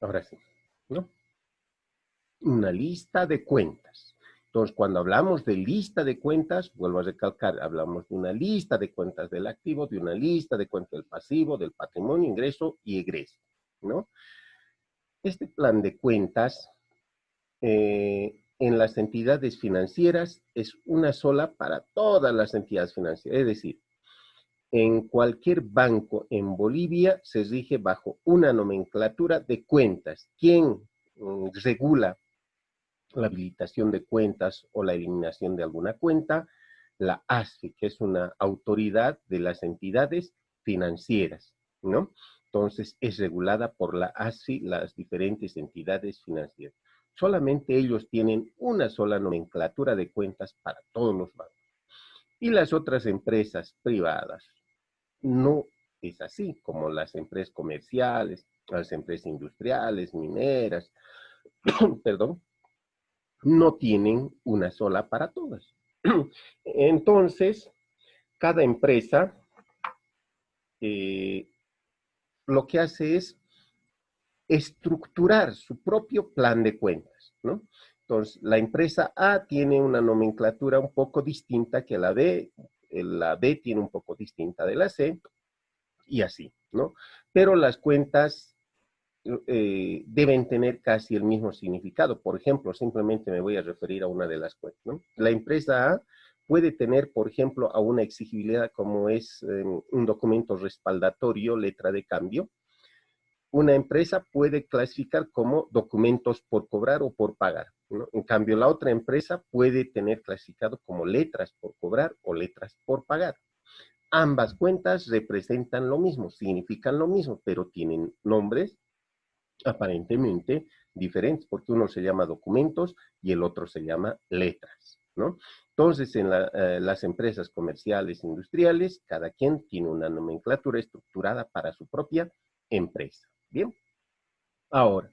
Ahora sí, ¿no? Una lista de cuentas. Entonces, cuando hablamos de lista de cuentas, vuelvo a recalcar, hablamos de una lista de cuentas del activo, de una lista de cuentas del pasivo, del patrimonio, ingreso y egreso, ¿no? Este plan de cuentas en las entidades financieras es una sola para todas las entidades financieras. Es decir, en cualquier banco en Bolivia se rige bajo una nomenclatura de cuentas. ¿Quién regula la habilitación de cuentas o la eliminación de alguna cuenta? La ASFI, que es una autoridad de las entidades financieras, ¿no? Entonces, es regulada por la ASFI, las diferentes entidades financieras. Solamente ellos tienen una sola nomenclatura de cuentas para todos los bancos. Y las otras empresas privadas no es así, como las empresas comerciales, las empresas industriales, mineras, perdón, no tienen una sola para todas. Entonces, cada empresa eh, lo que hace es estructurar su propio plan de cuentas, ¿no? Entonces, la empresa A tiene una nomenclatura un poco distinta que la B tiene un poco distinta de la C, y así, ¿no? Pero las cuentas deben tener casi el mismo significado. Por ejemplo, simplemente me voy a referir a una de las cuentas, ¿no? La empresa A puede tener, por ejemplo, a una exigibilidad como es un documento respaldatorio, letra de cambio. Una empresa puede clasificar como documentos por cobrar o por pagar, ¿no? En cambio, la otra empresa puede tener clasificado como letras por cobrar o letras por pagar. Ambas cuentas representan lo mismo, significan lo mismo, pero tienen nombres aparentemente diferentes, porque uno se llama documentos y el otro se llama letras, ¿no? Entonces, en las empresas comerciales, industriales, cada quien tiene una nomenclatura estructurada para su propia empresa. Bien, ahora,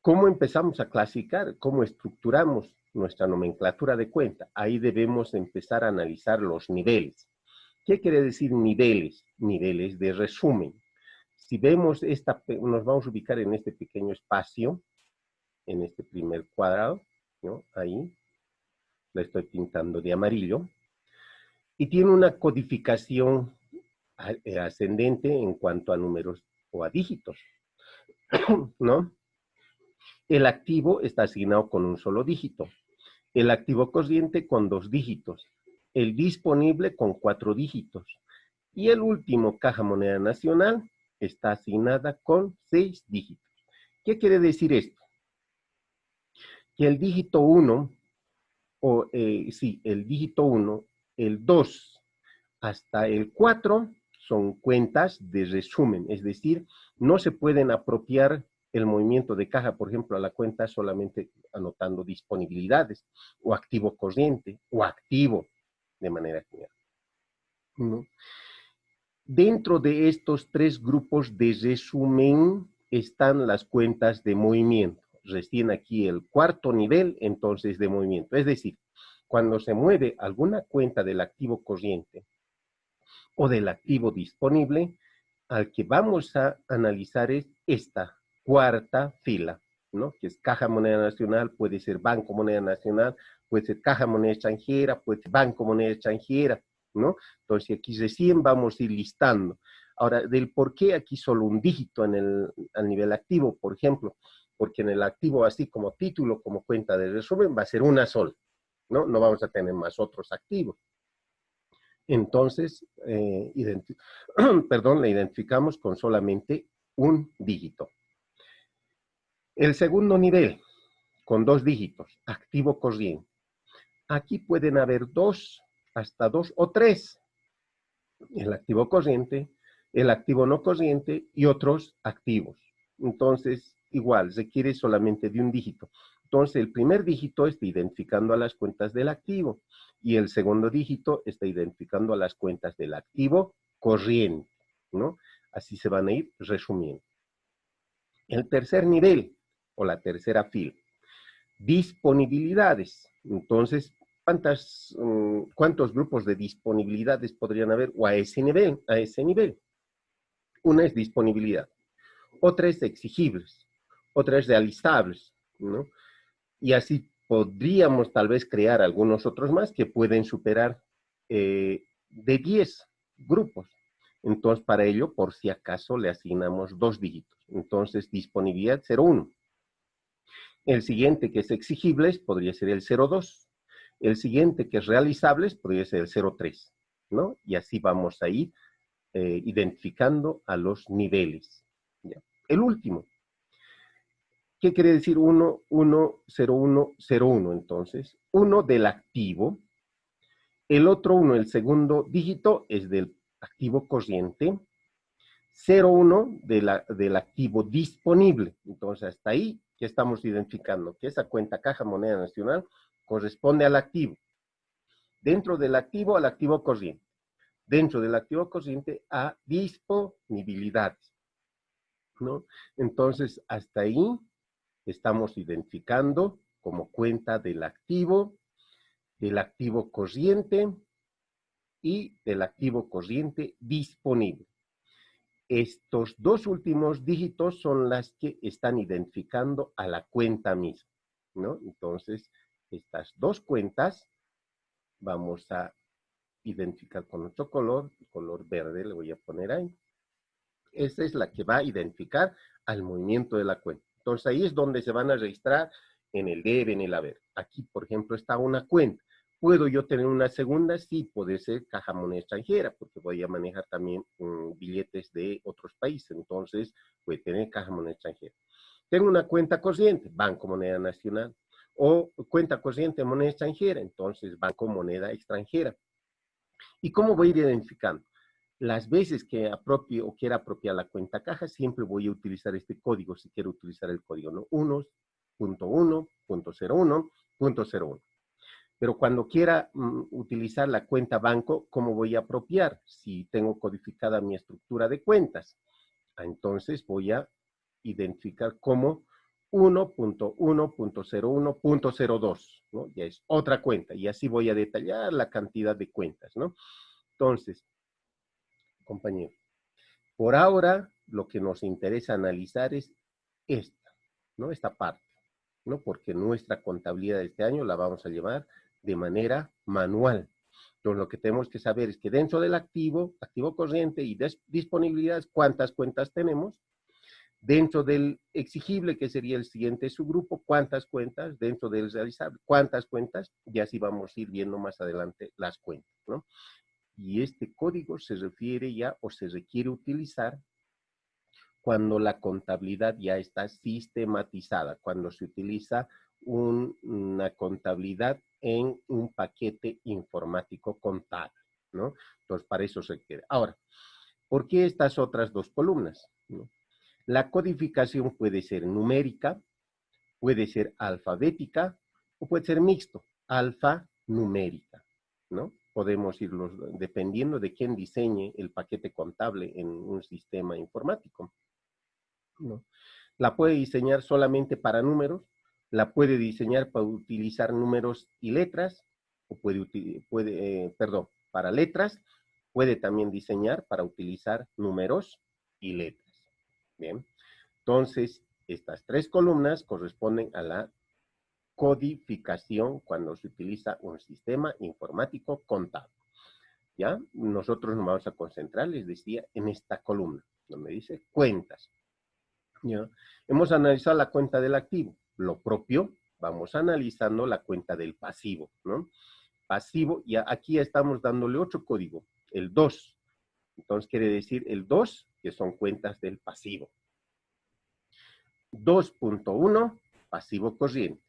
¿cómo empezamos a clasificar? ¿Cómo estructuramos nuestra nomenclatura de cuenta? Ahí debemos empezar a analizar los niveles. ¿Qué quiere decir niveles? Niveles de resumen. Si vemos nos vamos a ubicar en este pequeño espacio, en este primer cuadrado, ¿no? Ahí, la estoy pintando de amarillo, y tiene una codificación ascendente en cuanto a números o a dígitos, ¿no? El activo está asignado con un solo dígito, el activo corriente con 2 dígitos, el disponible con 4 dígitos, y el último, Caja Moneda Nacional, está asignada con 6 dígitos. ¿Qué quiere decir esto? Que el dígito 1, el dígito 1, el 2 hasta el 4 son cuentas de resumen, es decir, no se pueden apropiar el movimiento de caja, por ejemplo, a la cuenta solamente anotando disponibilidades, o activo corriente, o activo, de manera general, ¿no? Dentro de estos 3 grupos de resumen están las cuentas de movimiento. Recién aquí el cuarto nivel, entonces, de movimiento. Es decir, cuando se mueve alguna cuenta del activo corriente o del activo disponible, al que vamos a analizar es esta cuarta fila, ¿no? Que es Caja Moneda Nacional, puede ser Banco Moneda Nacional, puede ser Caja Moneda Extranjera, puede ser Banco Moneda Extranjera, ¿no? Entonces aquí recién vamos a ir listando. Ahora, del por qué aquí solo un dígito al nivel activo, por ejemplo, porque en el activo, así como título, como cuenta de resumen, va a ser una sola, ¿no? No vamos a tener más otros activos. Entonces, la identificamos con solamente un dígito. El segundo nivel, con 2 dígitos, activo corriente. Aquí pueden haber 2, hasta 2 o 3. El activo corriente, el activo no corriente y otros activos. Entonces, igual, requiere solamente de un dígito. Entonces, el primer dígito está identificando a las cuentas del activo y el segundo dígito está identificando a las cuentas del activo corriente, ¿no? Así se van a ir resumiendo. El tercer nivel, o la tercera fila, disponibilidades. Entonces, ¿cuántos grupos de disponibilidades podrían haber? O a ese nivel, Una es disponibilidad, otra es exigibles, otra es realizables, ¿no? Y así podríamos tal vez crear algunos otros más que pueden superar de 10 grupos. Entonces, para ello, por si acaso, le asignamos 2 dígitos. Entonces, disponibilidad 0,1. El siguiente que es exigibles podría ser el 0,2. El siguiente que es realizables podría ser el 0,3, ¿no? Y así vamos a ir identificando a los niveles. ¿Ya? El último. ¿Qué quiere decir 1, 1, 0, 1, 0, 1? Entonces, 1 del activo. El otro 1, el segundo dígito, es del activo corriente. 0,1 del activo disponible. Entonces, hasta ahí que estamos identificando que esa cuenta caja moneda nacional corresponde al activo. Dentro del activo, al activo corriente. Dentro del activo corriente, a disponibilidades, ¿no? Entonces, hasta ahí estamos identificando como cuenta del activo corriente y del activo corriente disponible. Estos dos últimos dígitos son las que están identificando a la cuenta misma, ¿no? Entonces, estas dos cuentas vamos a identificar con otro color, el color verde le voy a poner ahí. Esta es la que va a identificar al movimiento de la cuenta. Entonces, ahí es donde se van a registrar en el debe, en el haber. Aquí, por ejemplo, está una cuenta. ¿Puedo yo tener una segunda? Sí, puede ser caja moneda extranjera, porque voy a manejar también billetes de otros países. Entonces, voy a tener caja moneda extranjera. Tengo una cuenta corriente, Banco Moneda Nacional. O cuenta corriente moneda extranjera, entonces Banco Moneda Extranjera. ¿Y cómo voy a ir identificando? Las veces que apropie o quiera apropiar la cuenta caja, siempre voy a utilizar este código, si quiero utilizar el código, ¿no? 1.1.01.01. Pero cuando quiera utilizar la cuenta banco, ¿cómo voy a apropiar? Si tengo codificada mi estructura de cuentas, entonces voy a identificar como 1.1.01.02, ¿no? Ya es otra cuenta, y así voy a detallar la cantidad de cuentas, ¿no? Entonces, compañero, por ahora lo que nos interesa analizar es esta, ¿no? Esta parte, ¿no? Porque nuestra contabilidad de este año la vamos a llevar de manera manual. Entonces, lo que tenemos que saber es que dentro del activo corriente y disponibilidades, ¿cuántas cuentas tenemos? Dentro del exigible, que sería el siguiente subgrupo, ¿cuántas cuentas? Dentro del realizable, ¿cuántas cuentas? Y así vamos a ir viendo más adelante las cuentas, ¿no? Y este código se refiere ya o se requiere utilizar cuando la contabilidad ya está sistematizada, cuando se utiliza una contabilidad en un paquete informático contable, ¿no? Entonces, para eso se requiere. Ahora, ¿por qué estas otras dos columnas? ¿No? La codificación puede ser numérica, puede ser alfabética o puede ser mixto, alfanumérica, ¿no? Podemos irlos dependiendo de quién diseñe el paquete contable en un sistema informático, ¿no? La puede diseñar solamente para números, la puede diseñar para utilizar números y letras, o para letras, puede también diseñar para utilizar números y letras. Bien, entonces, estas tres columnas corresponden a la codificación cuando se utiliza un sistema informático contable. ¿Ya? Nosotros nos vamos a concentrar, les decía, en esta columna, donde dice cuentas. ¿Ya? Hemos analizado la cuenta del activo. Lo propio, vamos analizando la cuenta del pasivo, ¿no? Pasivo, y aquí estamos dándole otro código, el 2. Entonces quiere decir el 2, que son cuentas del pasivo. 2.1, pasivo corriente.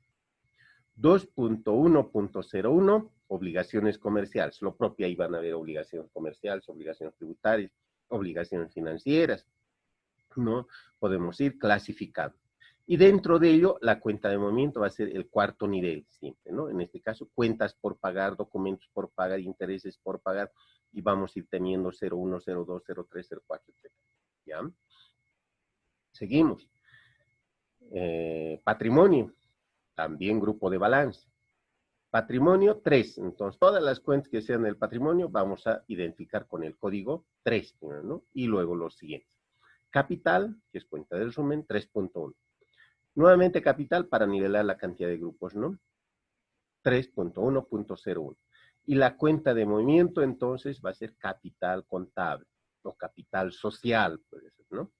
2.1.01, obligaciones comerciales. Lo propio, ahí van a haber obligaciones comerciales, obligaciones tributarias, obligaciones financieras, ¿no? Podemos ir clasificando. Y dentro de ello, la cuenta de movimiento va a ser el cuarto nivel, siempre, ¿no? En este caso, cuentas por pagar, documentos por pagar, intereses por pagar, y vamos a ir teniendo 01, 02, 03, 04, etc. ¿Ya? Seguimos. Patrimonio, también grupo de balance. Patrimonio 3, entonces todas las cuentas que sean del patrimonio vamos a identificar con el código 3, ¿no? Y luego los siguientes. Capital, que es cuenta de resumen, 3.1. Nuevamente capital para nivelar la cantidad de grupos, ¿no? 3.1.01. Y la cuenta de movimiento, entonces, va a ser capital contable o capital social, puede ser, ¿no?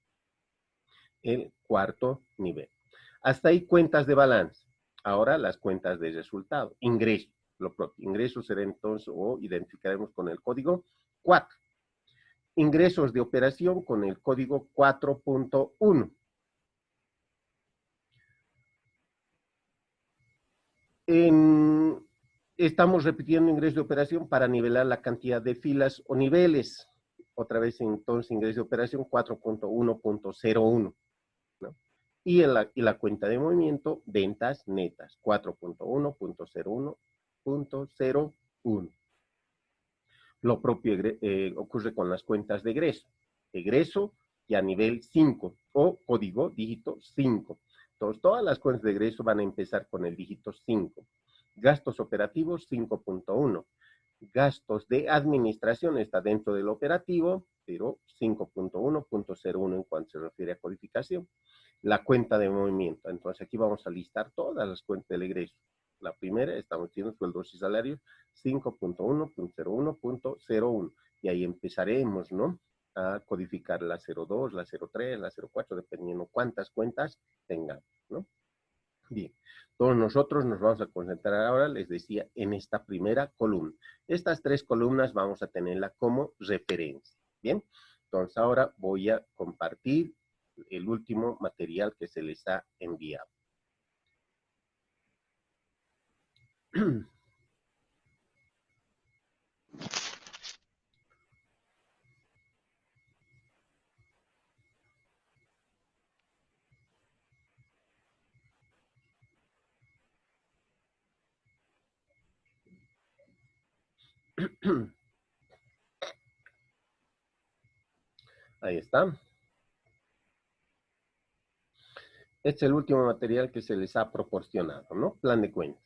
El cuarto nivel. Hasta ahí cuentas de balance. Ahora las cuentas de resultado. Ingreso, lo propio. Ingreso será entonces, o identificaremos con el código 4. Ingresos de operación con el código 4.1. Estamos repitiendo ingreso de operación para nivelar la cantidad de filas o niveles. Otra vez entonces ingreso de operación 4.1.01. ¿no? Y la cuenta de movimiento, ventas netas, 4.1.01.01. Lo propio ocurre con las cuentas de egreso. Egreso ya nivel 5 o código dígito 5. Entonces, todas las cuentas de egreso van a empezar con el dígito 5. Gastos operativos 5.1. Gastos de administración está dentro del operativo, pero 5.1.01 en cuanto se refiere a codificación. La cuenta de movimiento. Entonces, aquí vamos a listar todas las cuentas del egreso. La primera, estamos diciendo sueldos y salarios, 5.1.01.01. Y ahí empezaremos, ¿no? A codificar la 02, la 03, la 04, dependiendo cuántas cuentas tengamos, ¿no? Bien, todos nosotros nos vamos a concentrar ahora, les decía, en esta primera columna. Estas tres columnas vamos a tenerla como referencia, ¿bien? Entonces ahora voy a compartir el último material que se les ha enviado. Ahí está. Este es el último material que se les ha proporcionado, ¿no? Plan de cuentas.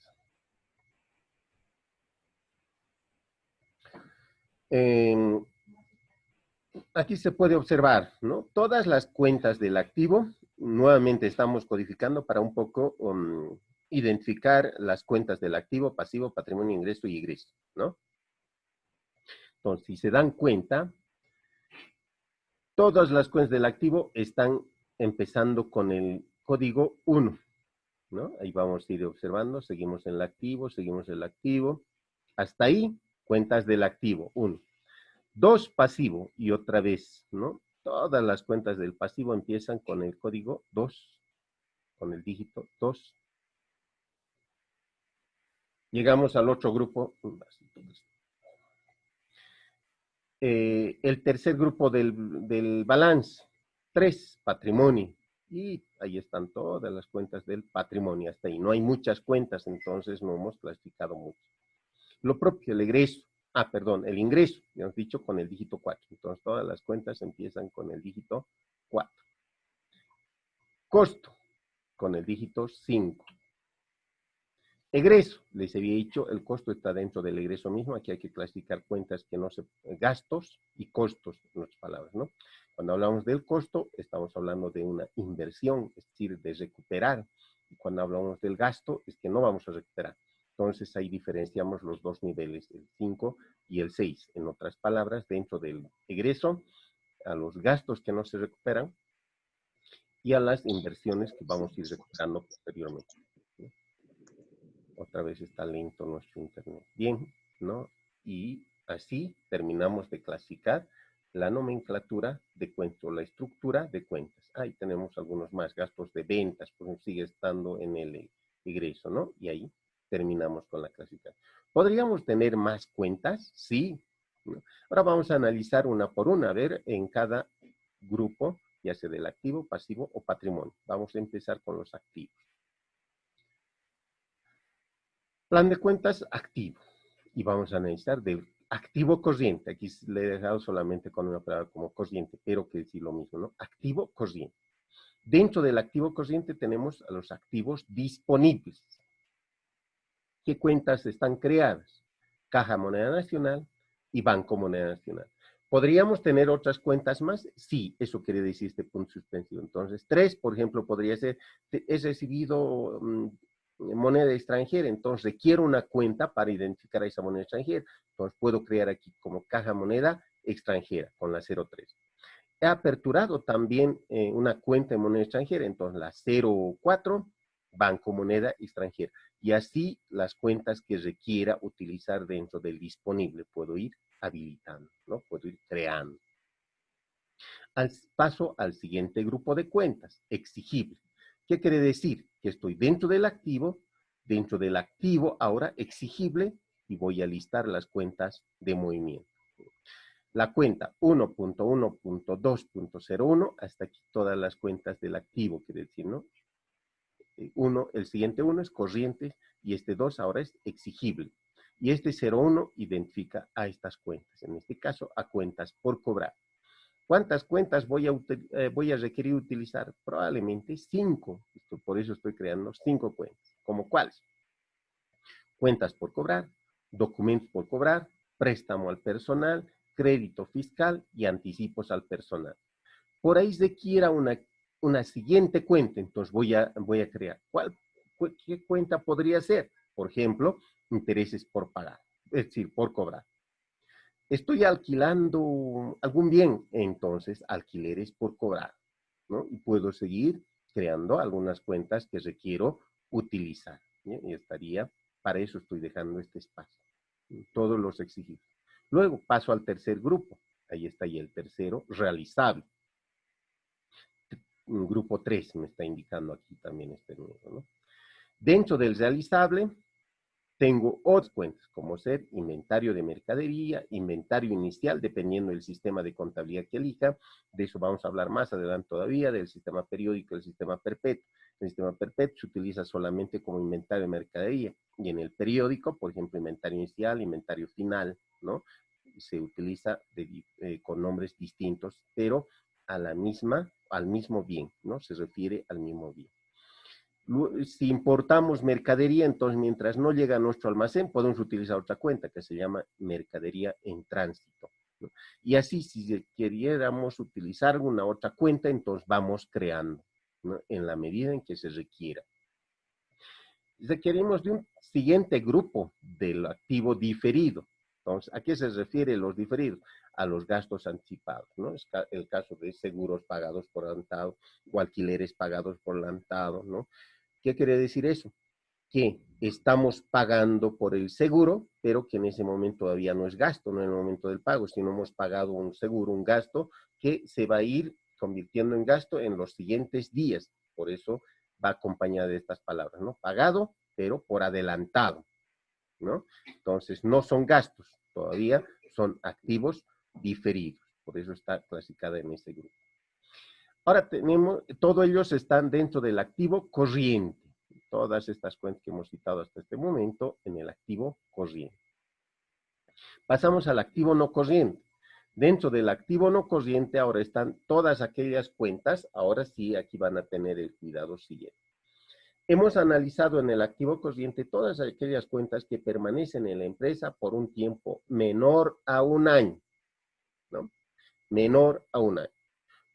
Aquí se puede observar, ¿no? Todas las cuentas del activo, nuevamente estamos codificando para un poco identificar las cuentas del activo, pasivo, patrimonio, ingreso y egreso, ¿no? Entonces, si se dan cuenta, todas las cuentas del activo están empezando con el código 1, ¿no? Ahí vamos a ir observando, seguimos en el activo, hasta ahí, cuentas del activo, 1. 2, pasivo, y otra vez, ¿no? Todas las cuentas del pasivo empiezan con el código 2, con el dígito 2. Llegamos al otro grupo. El tercer grupo del balance, 3, patrimonio. Y ahí están todas las cuentas del patrimonio, hasta ahí. No hay muchas cuentas, entonces no hemos clasificado mucho. Lo propio, el egreso. Perdón, el ingreso, ya hemos dicho con el dígito 4. Entonces todas las cuentas empiezan con el dígito 4. Costo, con el dígito 5. Egreso, les había dicho, el costo está dentro del egreso mismo. Aquí hay que clasificar cuentas que no se... gastos y costos, en otras palabras, ¿no? Cuando hablamos del costo, estamos hablando de una inversión, es decir, de recuperar. Y cuando hablamos del gasto, es que no vamos a recuperar. Entonces ahí diferenciamos los dos niveles, el 5 y el 6. En otras palabras, dentro del egreso, a los gastos que no se recuperan y a las inversiones que vamos a ir recuperando posteriormente. Otra vez está lento nuestro internet. Bien, ¿no? Y así terminamos de clasificar la nomenclatura de cuentas, la estructura de cuentas. Ahí tenemos algunos más gastos de ventas, pues sigue estando en el egreso, ¿no? Y ahí terminamos con la clasificación. ¿Podríamos tener más cuentas? Sí. ¿No? Ahora vamos a analizar una por una, a ver en cada grupo, ya sea del activo, pasivo o patrimonio. Vamos a empezar con los activos. Plan de cuentas activo. Y vamos a analizar del activo corriente. Aquí le he dejado solamente con una palabra como corriente, pero que decir lo mismo, ¿no? Activo corriente. Dentro del activo corriente tenemos a los activos disponibles. ¿Qué cuentas están creadas? Caja Moneda Nacional y Banco Moneda Nacional. ¿Podríamos tener otras cuentas más? Sí, eso quiere decir este punto suspensivo. Entonces, 3, por ejemplo, podría ser, he recibido moneda extranjera, entonces requiero una cuenta para identificar a esa moneda extranjera. Entonces, puedo crear aquí como caja moneda extranjera con la 03. He aperturado también una cuenta de moneda extranjera, entonces la 04, banco moneda extranjera. Y así las cuentas que requiera utilizar dentro del disponible puedo ir habilitando, ¿no? Puedo ir creando. Paso al siguiente grupo de cuentas, exigible. ¿Qué quiere decir? Que estoy dentro del activo ahora exigible y voy a listar las cuentas de movimiento. La cuenta 1.1.2.01, hasta aquí todas las cuentas del activo, quiere decir, ¿no? El siguiente 1 es corriente y este 2 ahora es exigible. Y este 01 identifica a estas cuentas, en este caso a cuentas por cobrar. ¿Cuántas cuentas voy a requerir utilizar? Probablemente 5. Por eso estoy creando 5 cuentas. ¿Como cuáles? Cuentas por cobrar, documentos por cobrar, préstamo al personal, crédito fiscal y anticipos al personal. Por ahí requiera una siguiente cuenta, entonces voy a crear. ¿Qué cuenta podría ser? Por ejemplo, intereses por pagar, es decir, por cobrar. Estoy alquilando algún bien, entonces alquileres por cobrar, ¿no? Y puedo seguir creando algunas cuentas que requiero utilizar, ¿sí? Y para eso estoy dejando este espacio, todos los exigidos. Luego paso al tercer grupo, ahí está ya el tercero, realizable. Grupo 3 me está indicando aquí también este número, ¿no? Dentro del realizable, tengo otras cuentas, como ser inventario de mercadería, inventario inicial, dependiendo del sistema de contabilidad que elija. De eso vamos a hablar más adelante todavía, del sistema periódico y el sistema perpetuo. El sistema perpetuo se utiliza solamente como inventario de mercadería. Y en el periódico, por ejemplo, inventario inicial, inventario final, ¿no? Se utiliza con nombres distintos, pero al mismo bien, ¿no? Se refiere al mismo bien. Si importamos mercadería, entonces mientras no llega a nuestro almacén, podemos utilizar otra cuenta que se llama mercadería en tránsito, ¿no? Y así, si queriéramos utilizar una otra cuenta, entonces vamos creando, ¿no? En la medida en que se requiera. Requerimos de un siguiente grupo del activo diferido. Entonces, ¿a qué se refiere los diferidos? A los gastos anticipados, ¿no? Es el caso de seguros pagados por adelantado o alquileres pagados por adelantado, ¿no? ¿Qué quiere decir eso? Que estamos pagando por el seguro, pero que en ese momento todavía no es gasto, no en el momento del pago, sino hemos pagado un seguro, un gasto que se va a ir convirtiendo en gasto en los siguientes días. Por eso va acompañada de estas palabras, ¿no? Pagado, pero por adelantado, ¿no? Entonces, no son gastos, todavía son activos diferidos. Por eso está clasificada en ese grupo. Ahora todos ellos están dentro del activo corriente. Todas estas cuentas que hemos citado hasta este momento en el activo corriente. Pasamos al activo no corriente. Dentro del activo no corriente ahora están todas aquellas cuentas, ahora sí aquí van a tener el cuidado siguiente. Hemos analizado en el activo corriente todas aquellas cuentas que permanecen en la empresa por un tiempo menor a un año, ¿no? Menor a un año.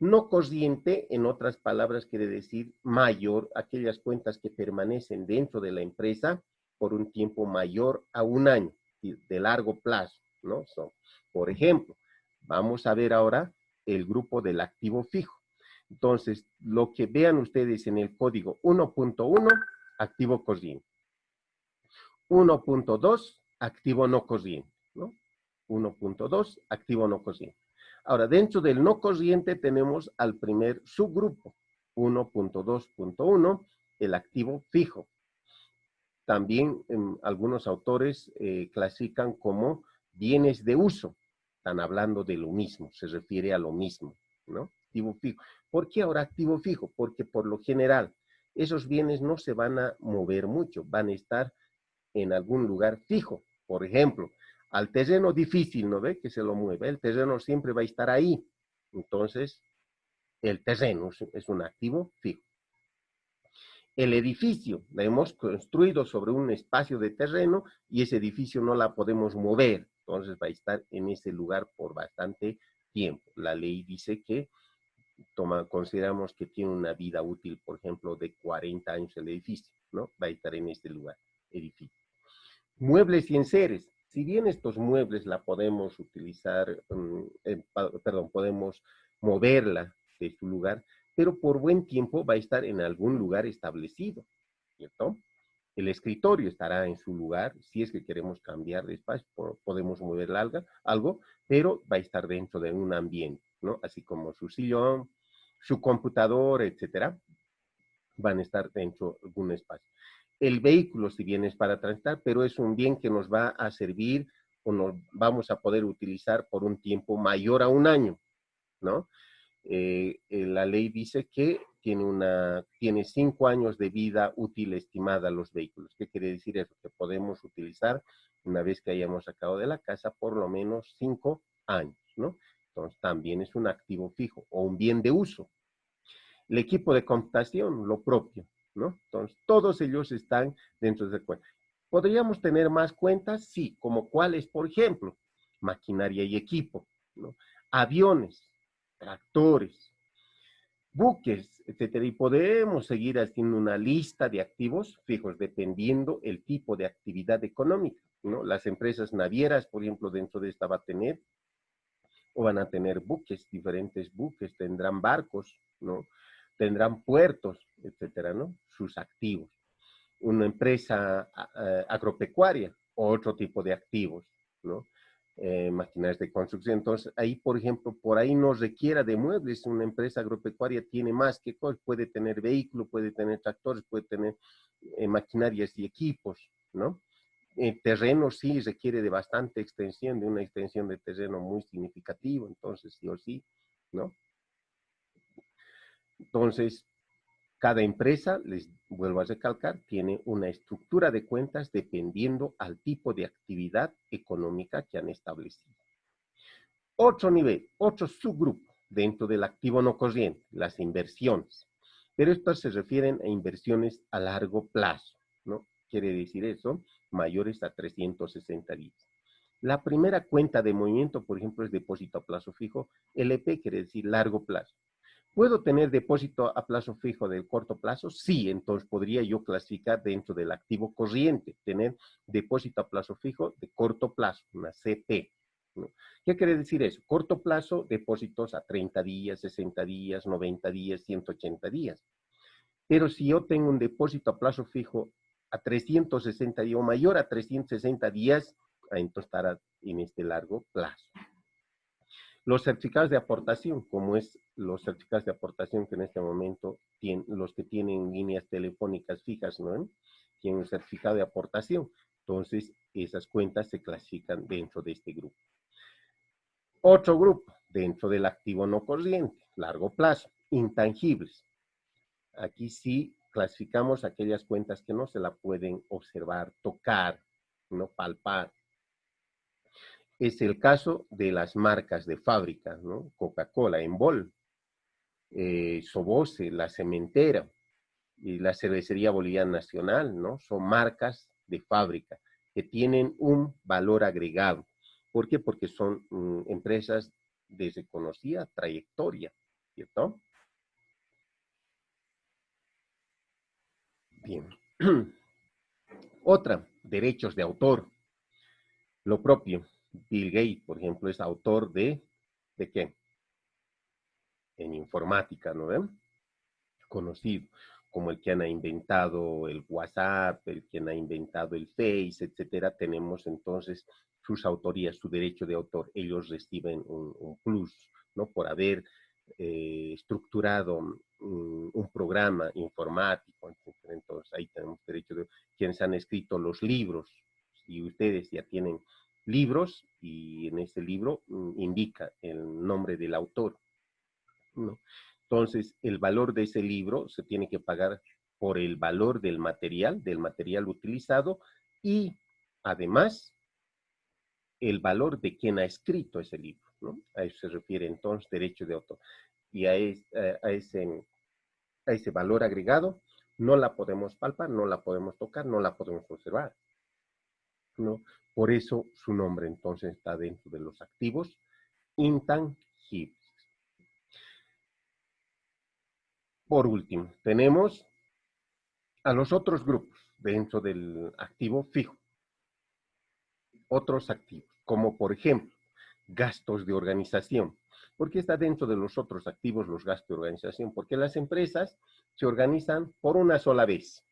No corriente, en otras palabras, quiere decir mayor, aquellas cuentas que permanecen dentro de la empresa por un tiempo mayor a un año, de largo plazo, ¿no? Por ejemplo, vamos a ver ahora el grupo del activo fijo. Entonces, lo que vean ustedes en el código 1.1, activo corriente. 1.2, activo no corriente, ¿no? 1.2, activo no corriente. Ahora, dentro del no corriente tenemos al primer subgrupo, 1.2.1, el activo fijo. También algunos autores clasifican como bienes de uso. Están hablando de lo mismo, se refiere a lo mismo, ¿no? Activo fijo. ¿Por qué ahora activo fijo? Porque por lo general esos bienes no se van a mover mucho, van a estar en algún lugar fijo. Por ejemplo, al terreno difícil, ¿no ve? Que se lo mueve, el terreno siempre va a estar ahí. Entonces, el terreno es un activo fijo. El edificio la hemos construido sobre un espacio de terreno y ese edificio no la podemos mover. Entonces va a estar en ese lugar por bastante tiempo. La ley dice que consideramos que tiene una vida útil, por ejemplo, de 40 años el edificio, ¿no? Va a estar en este lugar, edificio. Muebles y enseres. Si bien estos muebles la podemos utilizar, perdón, podemos moverla de su lugar, pero por buen tiempo va a estar en algún lugar establecido, ¿cierto? El escritorio estará en su lugar, si es que queremos cambiar de espacio, podemos mover algo, pero va a estar dentro de un ambiente, ¿no? Así como su sillón, su computador, etcétera, van a estar dentro de algún espacio. El vehículo, si bien es para transitar, pero es un bien que nos va a servir o nos vamos a poder utilizar por un tiempo mayor a un año, ¿no? La ley dice que tiene 5 años de vida útil estimada los vehículos. ¿Qué quiere decir eso? Que podemos utilizar una vez que hayamos sacado de la casa por lo menos 5 años, ¿no? Entonces también es un activo fijo o un bien de uso. El equipo de computación, lo propio, ¿no? Entonces todos ellos están dentro de cuenta. ¿Podríamos tener más cuentas? Sí, como cuáles, por ejemplo, maquinaria y equipo, ¿no? Aviones, tractores, buques, etcétera. Y podemos seguir haciendo una lista de activos fijos dependiendo el tipo de actividad económica, ¿no? Las empresas navieras, por ejemplo, dentro de esta va a tener o van a tener buques, diferentes buques, tendrán barcos, ¿no? Tendrán puertos, etcétera, ¿no? Sus activos. Una empresa agropecuaria, otro tipo de activos, ¿no? Maquinarias de construcción. Entonces, ahí, por ejemplo, por ahí no requiera de muebles. Una empresa agropecuaria tiene más que cosas, puede tener vehículos, puede tener tractores, puede tener maquinarias y equipos, ¿no? Terreno sí requiere de bastante extensión, de una extensión de terreno muy significativa, entonces sí o sí, ¿no? Entonces, cada empresa, les vuelvo a recalcar, tiene una estructura de cuentas dependiendo al tipo de actividad económica que han establecido. Otro nivel, otro subgrupo dentro del activo no corriente, las inversiones. Pero estas se refieren a inversiones a largo plazo, ¿no? Quiere decir eso, mayores a 360 días. La primera cuenta de movimiento, por ejemplo, es depósito a plazo fijo. LP quiere decir largo plazo. ¿Puedo tener depósito a plazo fijo de corto plazo? Sí, entonces podría yo clasificar dentro del activo corriente, tener depósito a plazo fijo de corto plazo, una CP, ¿no? ¿Qué quiere decir eso? Corto plazo, depósitos a 30 días, 60 días, 90 días, 180 días. Pero si yo tengo un depósito a plazo fijo a 360 días o mayor a 360 días, entonces estará en este largo plazo. Los certificados de aportación, como es los certificados de aportación que en este momento tienen, los que tienen líneas telefónicas fijas, ¿no? Tienen un certificado de aportación. Entonces, esas cuentas se clasifican dentro de este grupo. Otro grupo, dentro del activo no corriente, largo plazo, intangibles. Aquí sí clasificamos aquellas cuentas que no se la pueden observar, tocar, no palpar. Es el caso de las marcas de fábrica, ¿no? Coca-Cola, Embol, Sobose, La Cementera y la Cervecería Boliviana Nacional, ¿no? Son marcas de fábrica que tienen un valor agregado. ¿Por qué? Porque son empresas de reconocida trayectoria, ¿cierto? Bien. Otra, derechos de autor. Lo propio, Bill Gates, por ejemplo, es autor ¿de qué? En informática, ¿no ven? Conocido, como el que ha inventado el WhatsApp, el que ha inventado el Face, etcétera, tenemos entonces sus autorías, su derecho de autor. Ellos reciben un plus, ¿no? Por haber estructurado un programa informático, etcétera. Entonces ahí tenemos derecho de quienes han escrito los libros. Si ustedes ya tienen libros y en ese libro indica el nombre del autor, ¿no? Entonces, el valor de ese libro se tiene que pagar por el valor del material utilizado y además el valor de quien ha escrito ese libro, ¿no? A eso se refiere entonces derecho de autor. Y a ese valor agregado no la podemos palpar, no la podemos tocar, no la podemos observar, ¿no? Por eso su nombre entonces está dentro de los activos intangibles. tangibles. Por último, tenemos a los otros grupos dentro del activo fijo. Otros activos, como por ejemplo, gastos de organización. ¿Por qué está dentro de los otros activos los gastos de organización? Porque las empresas se organizan por una sola vez,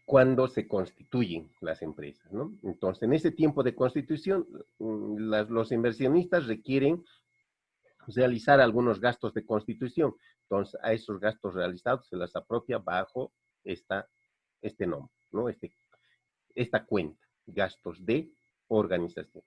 cuando se constituyen las empresas, ¿no? Entonces, en ese tiempo de constitución, los inversionistas requieren realizar algunos gastos de constitución. Entonces, a esos gastos realizados se las apropia bajo este nombre, ¿no? Esta cuenta, gastos de organización.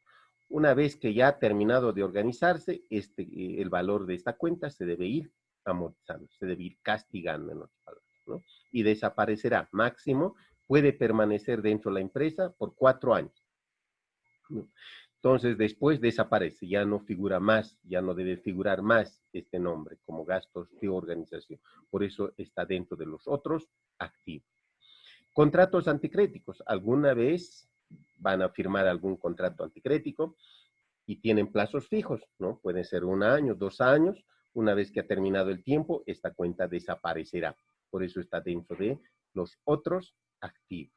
Una vez que ya ha terminado de organizarse, el valor de esta cuenta se debe ir amortizando, se debe ir castigando en otras palabras, ¿no? Y desaparecerá máximo, puede permanecer dentro de la empresa por 4 años, ¿no? Entonces, después desaparece, ya no figura más, ya no debe figurar más este nombre como gastos de organización. Por eso está dentro de los otros activos. Contratos anticréticos. Alguna vez van a firmar algún contrato anticrético y tienen plazos fijos, ¿no? Pueden ser 1 año, 2 años. Una vez que ha terminado el tiempo, esta cuenta desaparecerá. Por eso está dentro de los otros activos.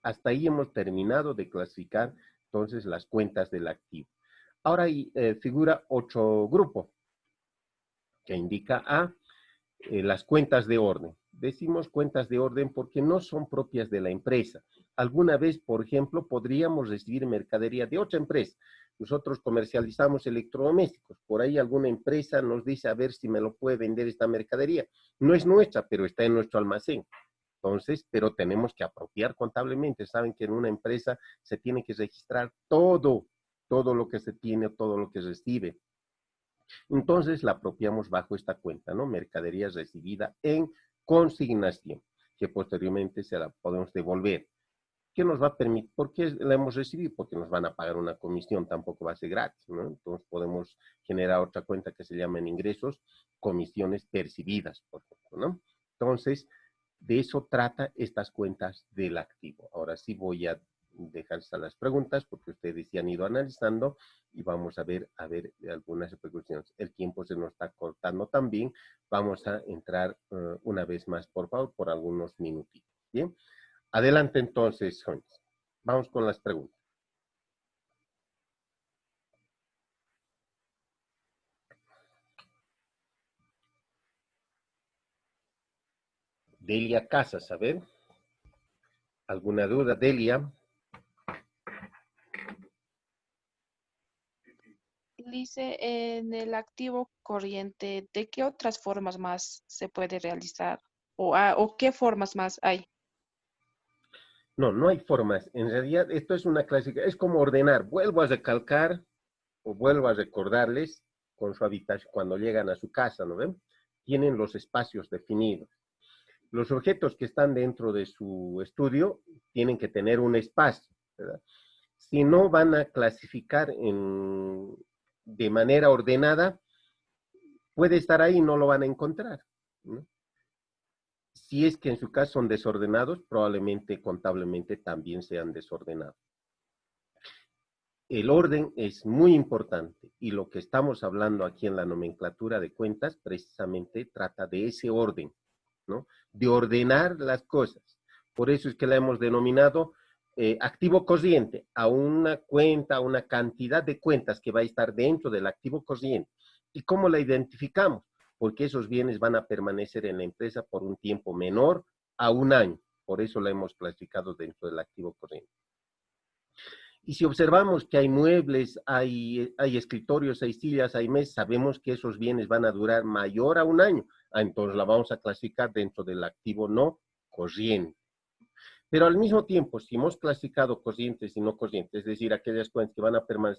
Hasta ahí hemos terminado de clasificar entonces las cuentas del activo. Ahora figura otro grupo que indica a las cuentas de orden. Decimos cuentas de orden porque no son propias de la empresa. Alguna vez, por ejemplo, podríamos recibir mercadería de otra empresa. Nosotros comercializamos electrodomésticos. Por ahí alguna empresa nos dice a ver si me lo puede vender esta mercadería. No es nuestra, pero está en nuestro almacén. Entonces, pero tenemos que apropiar contablemente. Saben que en una empresa se tiene que registrar todo lo que se tiene, todo lo que recibe. Entonces la apropiamos bajo esta cuenta, ¿no? Mercadería recibida en consignación, que posteriormente se la podemos devolver. ¿Qué nos va a permitir? ¿Por qué la hemos recibido? Porque nos van a pagar una comisión, tampoco va a ser gratis, ¿no? Entonces podemos generar otra cuenta que se llama en ingresos, comisiones percibidas, por ejemplo, ¿no? Entonces, de eso trata estas cuentas del activo. Ahora sí voy a dejar estas las preguntas porque ustedes ya han ido analizando y vamos a ver algunas repercusiones. El tiempo se nos está cortando también. Vamos a entrar una vez más, por favor, por algunos minutitos. Bien. Adelante entonces, jóvenes. Vamos con las preguntas. Delia Casas, a ver. ¿Alguna duda, Delia? Dice, en el activo corriente, ¿de qué otras formas más se puede realizar? ¿O qué formas más hay? No, no hay formas. En realidad, esto es una clásica. Es como ordenar. Vuelvo a recalcar o vuelvo a recordarles con su habitación cuando llegan a su casa, ¿no ven? Tienen los espacios definidos. Los objetos que están dentro de su estudio tienen que tener un espacio, ¿verdad? Si no van a clasificar de manera ordenada, puede estar ahí y no lo van a encontrar, ¿no? Si es que en su caso son desordenados, probablemente contablemente también sean desordenados. El orden es muy importante y lo que estamos hablando aquí en la nomenclatura de cuentas precisamente trata de ese orden, ¿no? De ordenar las cosas. Por eso es que la hemos denominado activo corriente a una cuenta, a una cantidad de cuentas que va a estar dentro del activo corriente. ¿Y cómo la identificamos? Porque esos bienes van a permanecer en la empresa por un tiempo menor a 1 año. Por eso la hemos clasificado dentro del activo corriente. Y si observamos que hay muebles, hay escritorios, hay sillas, hay mesas, sabemos que esos bienes van a durar mayor a 1 año. Entonces la vamos a clasificar dentro del activo no corriente. Pero al mismo tiempo, si hemos clasificado corrientes y no corrientes, es decir, aquellas cuentas que van a permanecer